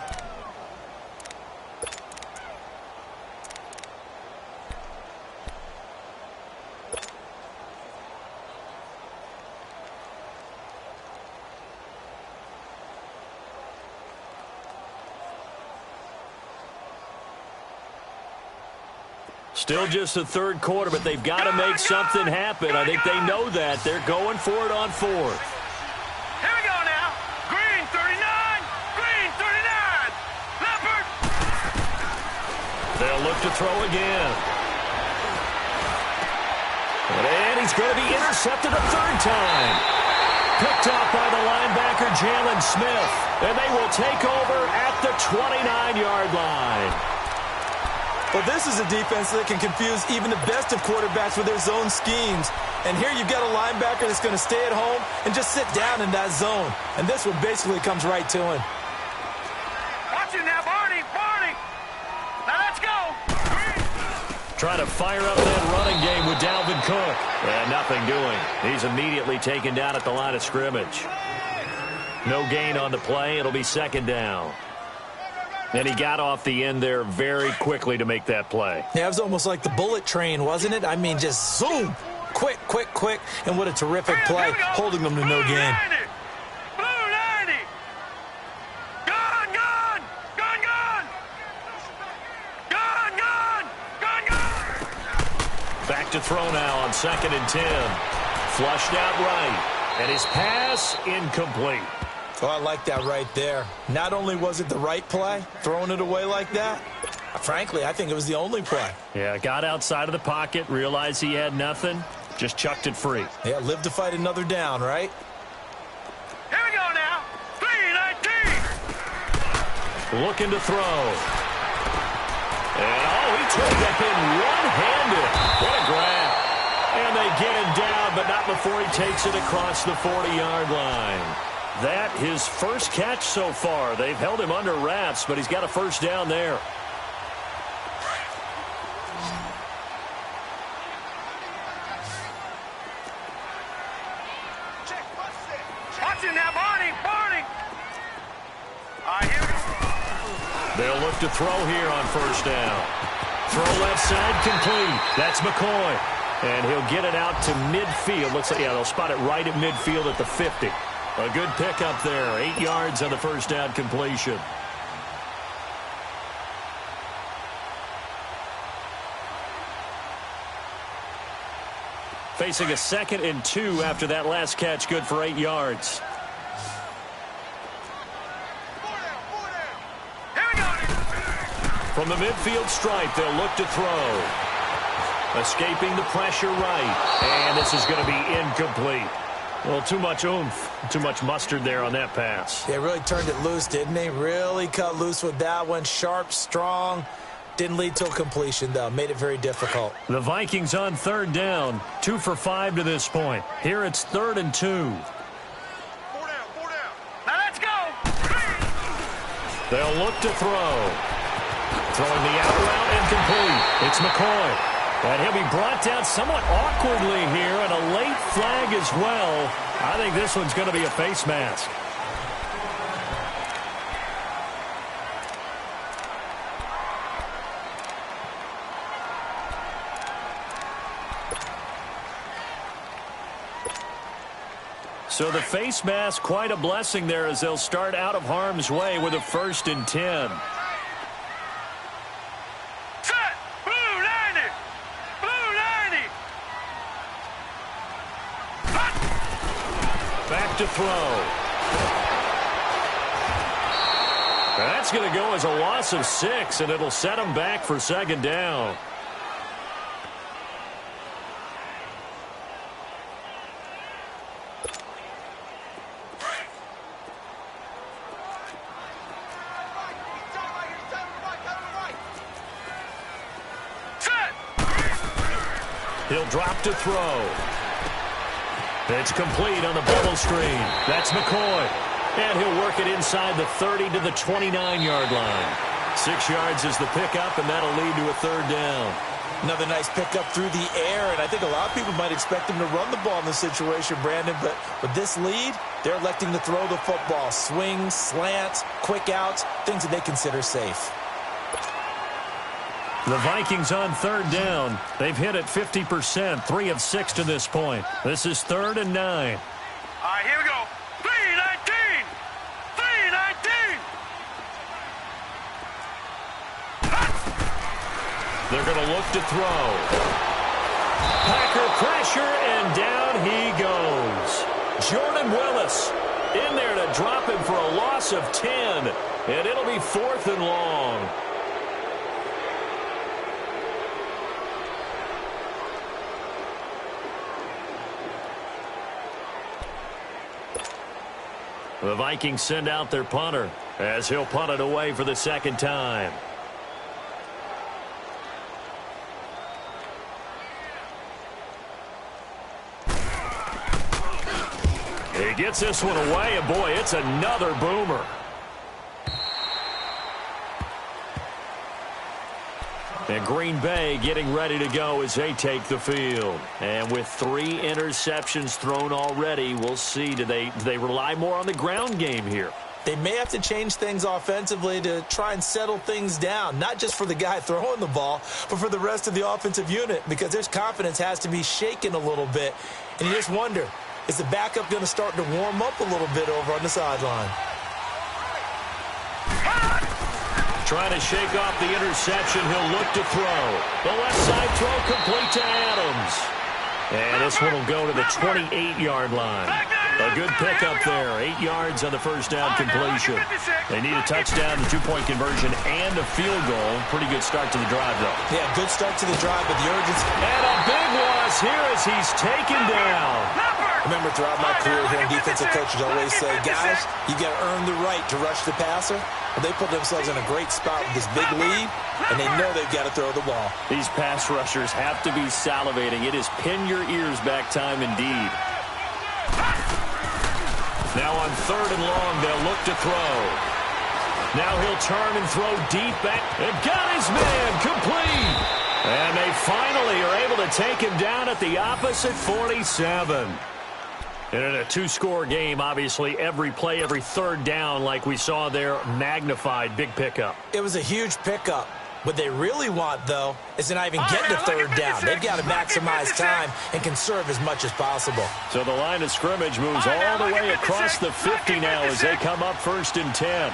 Still just the 3rd quarter, but they've got to make something happen. I think they know that. They're going for it on 4th. Here we go now. Green 39. Green 39. Leopard. They'll look to throw again. And he's going to be intercepted a 3rd time. Picked up by the linebacker, Jalen Smith. And they will take over at the 29-yard line. Well, this is a defense that can confuse even the best of quarterbacks with their zone schemes. And here you've got a linebacker that's going to stay at home and just sit down in that zone. And this one basically comes right to him. Watch it now, Barney. Barney. Now let's go. Trying to fire up that running game with Dalvin Cook. And nothing doing. He's immediately taken down at the line of scrimmage. No gain on the play. It'll be second down. And he got off the end there very quickly to make that play. Yeah, it was almost like the bullet train, wasn't it? I mean, just zoom. Quick, quick, quick. And what a terrific play, holding them to no gain. Blue 90. Gone, gone. Gone, gone. Gone, gone. Gone, gone. Back to throw now on 2nd and 10. Flushed out right. And his pass incomplete. Oh, I like that right there. Not only was it the right play, throwing it away like that, frankly, I think it was the only play. Yeah, got outside of the pocket, realized he had nothing, just chucked it free. Yeah, live to fight another down, right? Here we go now. 3-19. Looking to throw. And, he took that thing one-handed. What a grab. And they get him down, but not before he takes it across the 40-yard line. That his first catch so far. They've held him under wraps, but he's got a first down there. Watch it now, Barney. Barney. All right, here we go. They'll look to throw here on first down. Throw left side complete. That's McCoy. And he'll get it out to midfield. Looks like, they'll spot it right at midfield at the 50. A good pickup there. 8 yards on the first down completion. Facing a 2nd and 2 after that last catch. Good for 8 yards. Here we go. From the midfield stripe, they'll look to throw. Escaping the pressure right. And this is going to be incomplete. Well, too much oomph, too much mustard there on that pass. They really turned it loose, didn't they? Really cut loose with that one. Sharp, strong. Didn't lead to a completion, though. Made it very difficult. The Vikings on 3rd down. 2 for 5 to this point. Here it's 3rd and 2. 4 down, 4 down. Now let's go. They'll look to throw. Throwing the out route incomplete. It's McCoy. And he'll be brought down somewhat awkwardly here, and a late flag as well. I think this one's going to be a face mask. So the face mask, quite a blessing there as they'll start out of harm's way with a 1st and 10. To throw. That's going to go as a loss of 6, and it'll set him back for 2nd down. He'll drop to throw. It's complete on the bubble screen. That's McCoy. And he'll work it inside the 30 to the 29-yard line. 6 yards is the pickup, and that'll lead to a 3rd down. Another nice pickup through the air, and I think a lot of people might expect him to run the ball in this situation, Brandon, but with this lead, they're electing to throw the football. Swings, slants, quick outs, things that they consider safe. The Vikings on 3rd down. They've hit it 50%, 3 of 6 to this point. This is 3rd and 9. All right, here we go. 3-19. 3-19. They're going to look to throw. Packer pressure, and down he goes. Jordan Willis in there to drop him for a loss of 10, and it'll be 4th and long. The Vikings send out their punter as he'll punt it away for the second time. He gets this one away, and boy, it's another boomer. And Green Bay getting ready to go as they take the field. And with 3 interceptions thrown already, we'll see. Do they rely more on the ground game here? They may have to change things offensively to try and settle things down, not just for the guy throwing the ball, but for the rest of the offensive unit, because their confidence has to be shaken a little bit. And you just wonder, is the backup going to start to warm up a little bit over on the sideline? Trying to shake off the interception. He'll look to throw. The left side throw complete to Adams. And this one will go to the 28-yard line. A good pickup there. 8 yards on the first down completion. They need a touchdown, the 2-point conversion, and a field goal. Pretty good start to the drive, though. Yeah, good start to the drive, but the urgency. And a big loss here as he's taken down. Remember, throughout my career here, defensive coaches always say, guys, you got to earn the right to rush the passer. Well, they put themselves in a great spot with this big lead, and they know they've got to throw the ball. These pass rushers have to be salivating. It is pin your ears back time indeed. Now on 3rd and long, they'll look to throw. Now he'll turn and throw deep back. And got his man complete. And they finally are able to take him down at the opposite 47. And in a 2-score game, obviously, every play, every 3rd down, like we saw there, magnified. Big pickup. It was a huge pickup. What they really want, though, is to not even get to 3rd down. They've got to maximize time and conserve as much as possible. So the line of scrimmage moves all the way across the 50 now as they come up 1st and 10.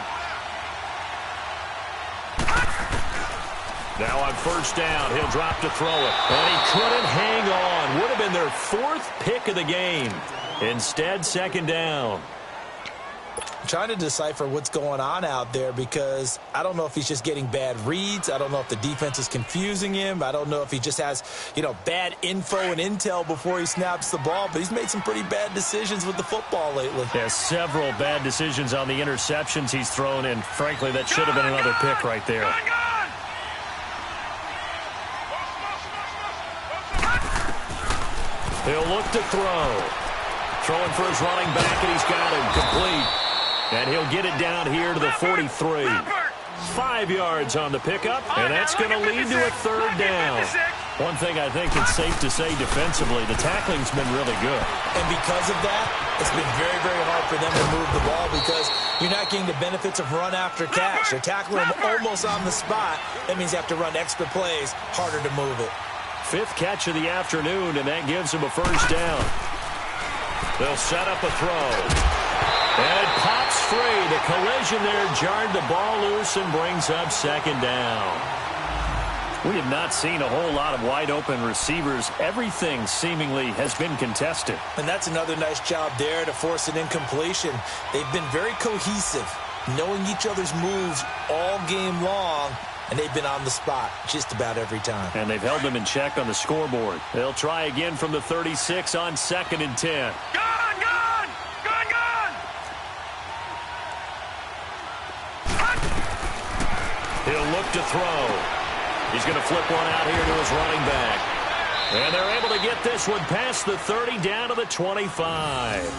Now on 1st down, he'll drop to throw it. And he couldn't hang on. Would have been their 4th pick of the game. Instead, 2nd down. I'm trying to decipher what's going on out there because I don't know if he's just getting bad reads. I don't know if the defense is confusing him. I don't know if he just has, bad info and intel before he snaps the ball. But he's made some pretty bad decisions with the football lately. Yeah, several bad decisions on the interceptions he's thrown, and frankly, that should have been another pick right there. He'll look to throw. Throwing for his running back, and he's got him complete. And he'll get it down here to the 43. 5 yards on the pickup, and that's going to lead to a 3rd down. One thing I think it's safe to say defensively, the tackling's been really good. And because of that, it's been very, very hard for them to move the ball because you're not getting the benefits of run after catch. They're tackling him almost on the spot. That means you have to run extra plays, harder to move it. 5th catch of the afternoon, and that gives him a 1st down. They'll set up a throw. And it pops free. The collision there jarred the ball loose and brings up 2nd down. We have not seen a whole lot of wide-open receivers. Everything seemingly has been contested. And that's another nice job there to force an incompletion. They've been very cohesive, knowing each other's moves all game long, and they've been on the spot just about every time. And they've held them in check on the scoreboard. They'll try again from the 36 on 2nd and 10. He'll look to throw. He's going to flip one out here to his running back. And they're able to get this one past the 30 down to the 25.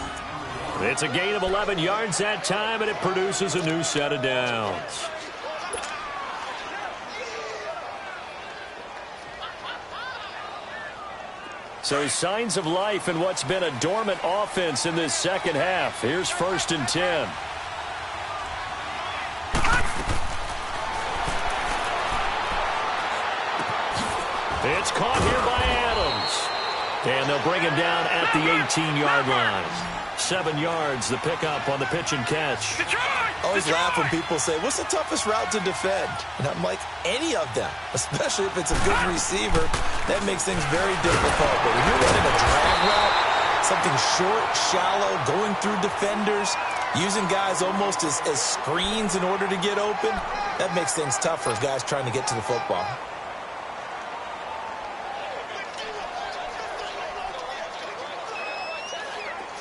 It's a gain of 11 yards that time, and it produces a new set of downs. So signs of life in what's been a dormant offense in this second half. Here's 1st and 10. It's caught here by Adams. And they'll bring him down at the 18-yard line. 7 yards, the pickup on the pitch and catch. I always laugh when people say, what's the toughest route to defend? And I'm like, any of them, especially if it's a good receiver. That makes things very difficult. But when you're running a drag route, something short, shallow, going through defenders, using guys almost as screens in order to get open, that makes things tough for guys trying to get to the football.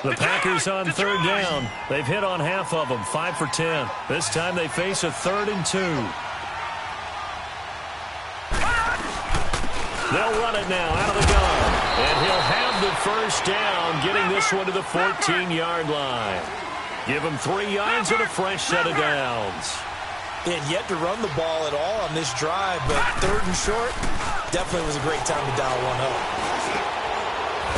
The Packers on third down. They've hit on half of them, 5 for 10. This time they face a 3rd and 2. They'll run it now out of the gun. And he'll have the first down, getting this one to the 14-yard line. Give him 3 yards and a fresh set of downs. They had yet to run the ball at all on this drive, but 3rd and short definitely was a great time to dial one up.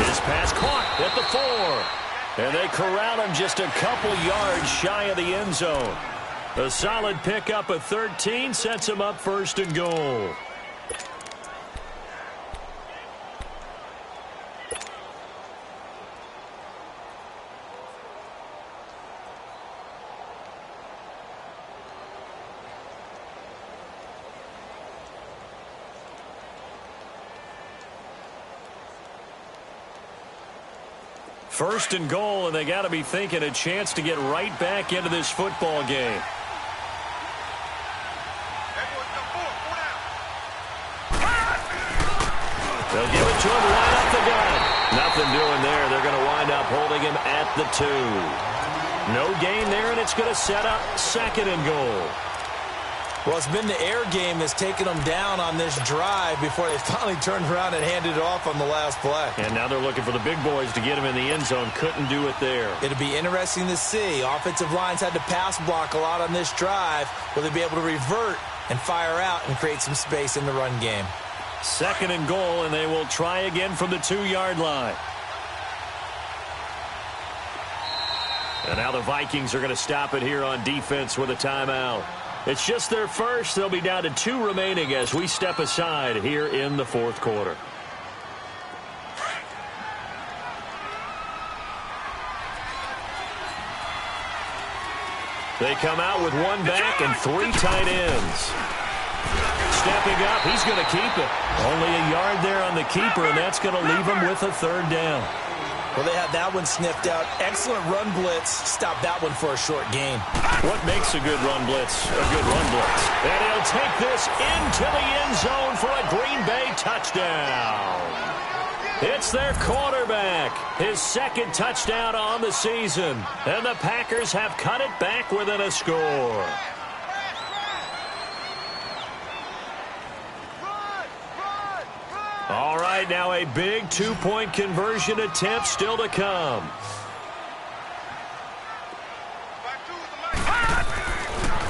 His pass caught at the 4. And they corral him just a couple yards shy of the end zone. A solid pickup of 13 sets him up 1st and goal. First and goal, and they got to be thinking a chance to get right back into this football game. They'll give it to him right off the gun. Nothing doing there. They're going to wind up holding him at the 2. No gain there, and it's going to set up 2nd and goal. Well, it's been the air game that's taken them down on this drive before they finally turned around and handed it off on the last play. And now they're looking for the big boys to get him in the end zone. Couldn't do it there. It'll be interesting to see. Offensive lines had to pass block a lot on this drive. Will they be able to revert and fire out and create some space in the run game? 2nd and goal, and they will try again from the 2-yard line. And now the Vikings are going to stop it here on defense with a timeout. It's just their first. They'll be down to 2 remaining as we step aside here in the 4th quarter. They come out with 1 back and 3 tight ends. Stepping up, he's going to keep it. Only a yard there on the keeper, and that's going to leave him with a 3rd down. Well, they had that one sniffed out. Excellent run blitz. Stop that one for a short gain. What makes a good run blitz a good run blitz? And he'll take this into the end zone for a Green Bay touchdown. It's their quarterback. His 2nd touchdown on the season. And the Packers have cut it back within a score. All right, now a big 2-point conversion attempt still to come.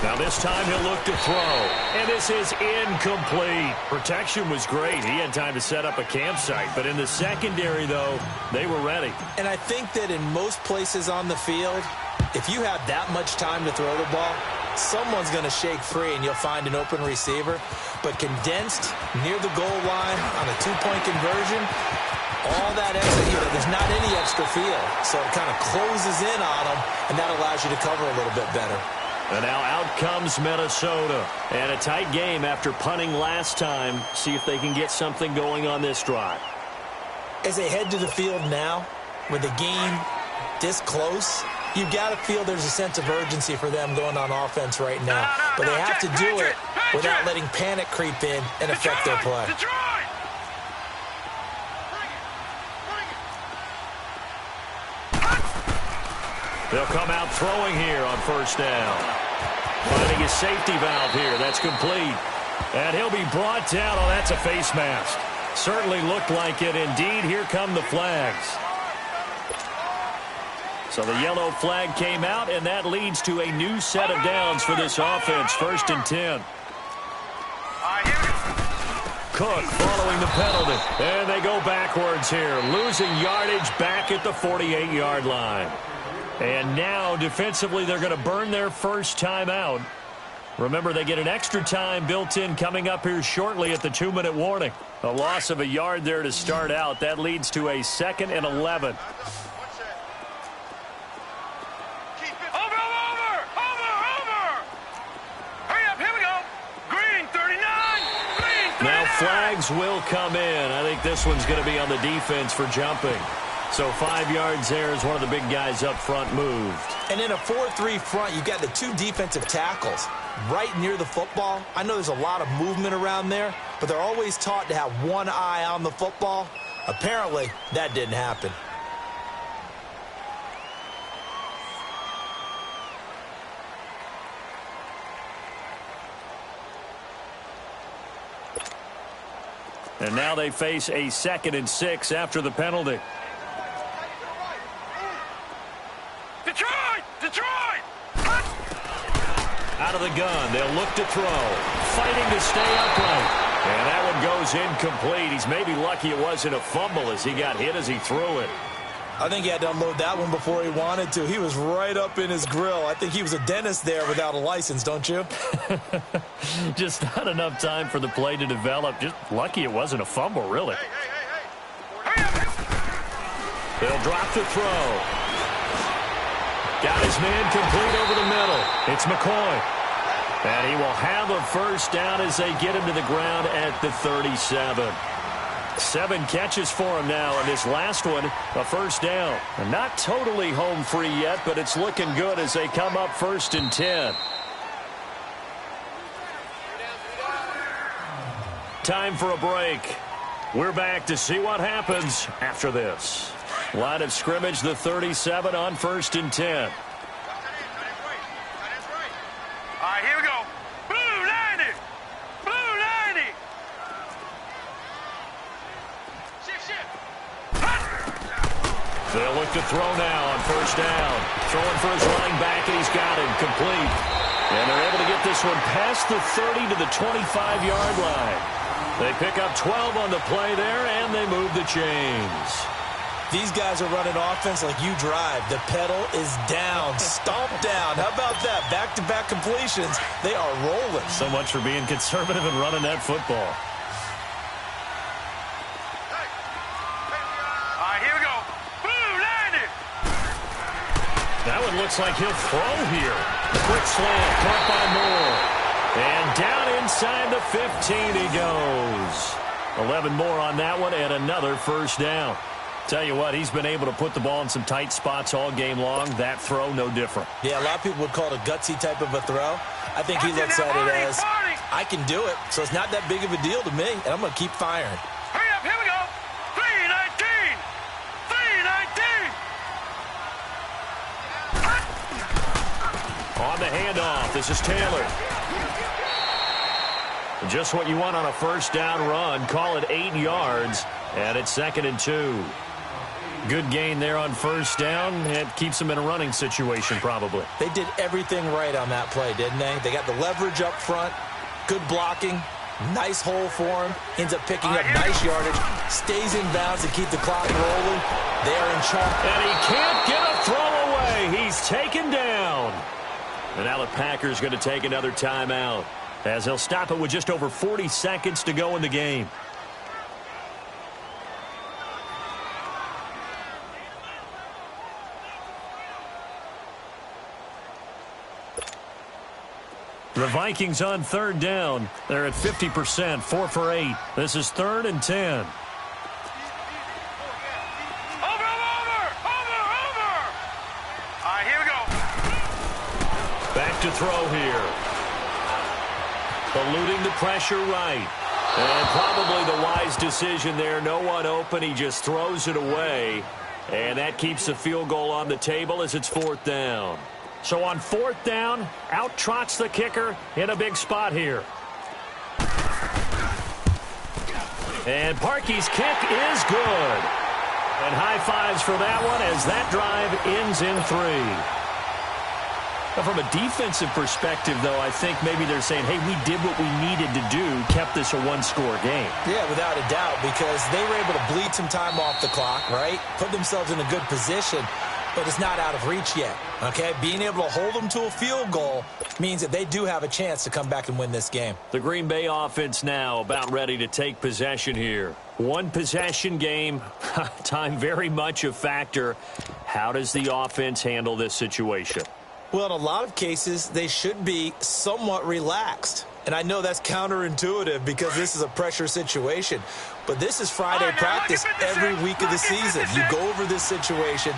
Now this time he'll look to throw, and this is incomplete. Protection was great. He had time to set up a campsite, but in the secondary, though, they were ready. And I think that in most places on the field, if you have that much time to throw the ball, someone's going to shake free and you'll find an open receiver. But condensed near the goal line on a 2-point conversion, all that extra, there's not any extra field. So it kind of closes in on them, and that allows you to cover a little bit better. And now out comes Minnesota. And a tight game after punting last time. See if they can get something going on this drive. As they head to the field now, with the game this close, you've got to feel there's a sense of urgency for them going on offense right now. But they have to do it without letting panic creep in and affect their play. They'll come out throwing here on 1st down. Finding his safety valve here. That's complete. And he'll be brought down. Oh, that's a face mask. Certainly looked like it. Indeed, here come the flags. So the yellow flag came out, and that leads to a new set of downs for this offense. 1st and 10. Cook following the penalty. And they go backwards here. Losing yardage back at the 48-yard line. And now, defensively, they're going to burn their first timeout. Remember, they get an extra time built in coming up here shortly at the 2-minute warning. A loss of a yard there to start out. That leads to a 2nd and 11. Now flags will come in. I think this one's going to be on the defense for jumping. So 5 yards there as one of the big guys up front moved. And in a 4-3 front, you've got the 2 defensive tackles right near the football. I know there's a lot of movement around there, but they're always taught to have one eye on the football. Apparently, that didn't happen. And now they face a 2nd and 6 after the penalty. Detroit! Detroit! Out of the gun, they'll look to throw. Fighting to stay upright. And that one goes incomplete. He's maybe lucky it wasn't a fumble as he got hit as he threw it. I think he had to unload that one before he wanted to. He was right up in his grill. I think he was a dentist there without a license, don't you? Just not enough time for the play to develop. Just lucky it wasn't a fumble, really. They'll drop to throw. Got his man complete over the middle. It's McCoy. And he will have a first down as they get him to the ground at the 37. 7 catches for him now, and this last one, a first down. And not totally home free yet, but it's looking good as they come up 1st and 10. Time for a break. We're back to see what happens after this. Line of scrimmage, the 37 on 1st and 10. All right, here we go. Blue 90! Blue 90! They'll look to throw now on 1st down. Throwing for his running back, and he's got it complete. And they're able to get this one past the 30 to the 25-yard line. They pick up 12 on the play there, and they move the chains. These guys are running offense like you drive. The pedal is down, stomp down. How about that? Back-to-back completions. They are rolling. So much for being conservative and running that football. All right, here we go. Blue 90! That one looks like he'll throw here. Quick slant, caught by Moore. And down inside the 15 he goes. 11 more on that one and another first down. Tell you what, he's been able to put the ball in some tight spots all game long. That throw, no different. Yeah, a lot of people would call it a gutsy type of a throw. I think he looks at it as, I can do it, so it's not that big of a deal to me, and I'm going to keep firing. Hurry up, here we go. 319! 319! On the handoff, this is Taylor. Just what you want on a first down run. Call it 8 yards, and it's 2nd and 2. Good gain there on first down. It keeps them in a running situation, probably. They did everything right on that play, didn't they? They got the leverage up front, good blocking, nice hole for him, ends up picking up nice yardage, stays in bounds to keep the clock rolling. They are in charge. And he can't get a throw away. He's taken down. And now the Packers going to take another timeout, as they'll stop it with just over 40 seconds to go in the game. The Vikings on 3rd down. They're at 50%, 4 for 8. This is 3rd and 10. Over! All right, here we go. Back to throw here. Eluding the pressure right. And probably the wise decision there. No one open. He just throws it away. And that keeps the field goal on the table as it's 4th down. So on 4th down, out trots the kicker in a big spot here. And Parkey's kick is good. And high fives for that one as that drive ends in 3. Now, from a defensive perspective, though, I think maybe they're saying, hey, we did what we needed to do, kept this a one-score game. Yeah, without a doubt, because they were able to bleed some time off the clock, right? Put themselves in a good position, but it's not out of reach yet, okay? Being able to hold them to a field goal means that they do have a chance to come back and win this game. The Green Bay offense now about ready to take possession here. One possession game, time very much a factor. How does the offense handle this situation? Well, in a lot of cases, they should be somewhat relaxed. And I know that's counterintuitive because this is a pressure situation. But this is Friday practice every week of the season. You go over this situation,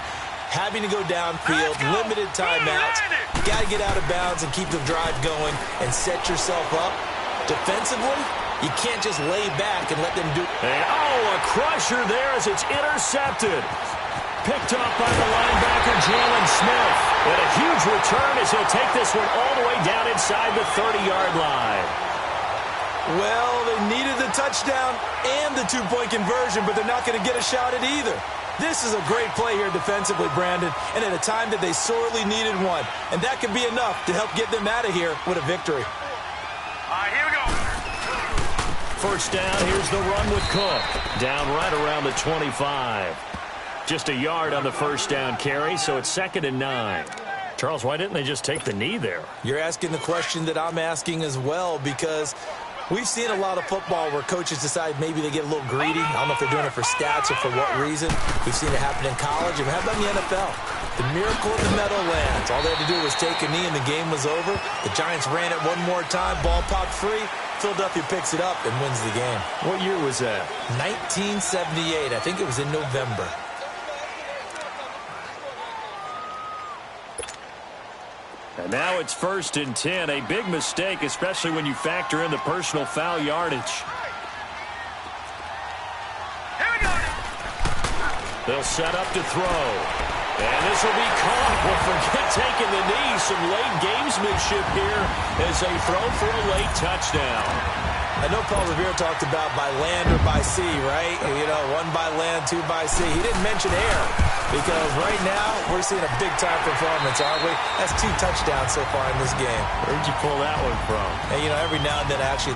having to go downfield, limited timeouts. You got to get out of bounds and keep the drive going and set yourself up. Defensively, you can't just lay back and let them do it. A crusher there as it's intercepted. Picked up by the linebacker, Jalen Smith. And a huge return as he'll take this one all the way down inside the 30-yard line. Well, they needed the touchdown and the two-point conversion, but they're not going to get a shot at either. This is a great play here defensively, Brandon, and at a time that they sorely needed one. And that could be enough to help get them out of here with a victory. All right, here we go. First down, here's the run with Cook. Down right around the 25. Just a yard on the first down carry, so it's 2nd and 9. Charles, why didn't they just take the knee there? You're asking the question that I'm asking as well, because we've seen a lot of football where coaches decide maybe they get a little greedy. I don't know if they're doing it for stats or for what reason. We've seen it happen in college, and how about in the NFL? The miracle in the Meadowlands. All they had to do was take a knee, and the game was over. The Giants ran it one more time. Ball popped free. Philadelphia picks it up and wins the game. What year was that? 1978. I think it was in November. And now it's 1st and 10. A big mistake, especially when you factor in the personal foul yardage. Here we go. They'll set up to throw. And this will be caught. Well, forget taking the knee. Some late gamesmanship here as they throw for a late touchdown. I know Paul Revere talked about by land or by sea, right? You know, 1 by land, 2 by sea. He didn't mention air because right now we're seeing a big-time performance, aren't we? That's 2 touchdowns so far in this game. Where'd you pull that one from? And, you know, every now and then I actually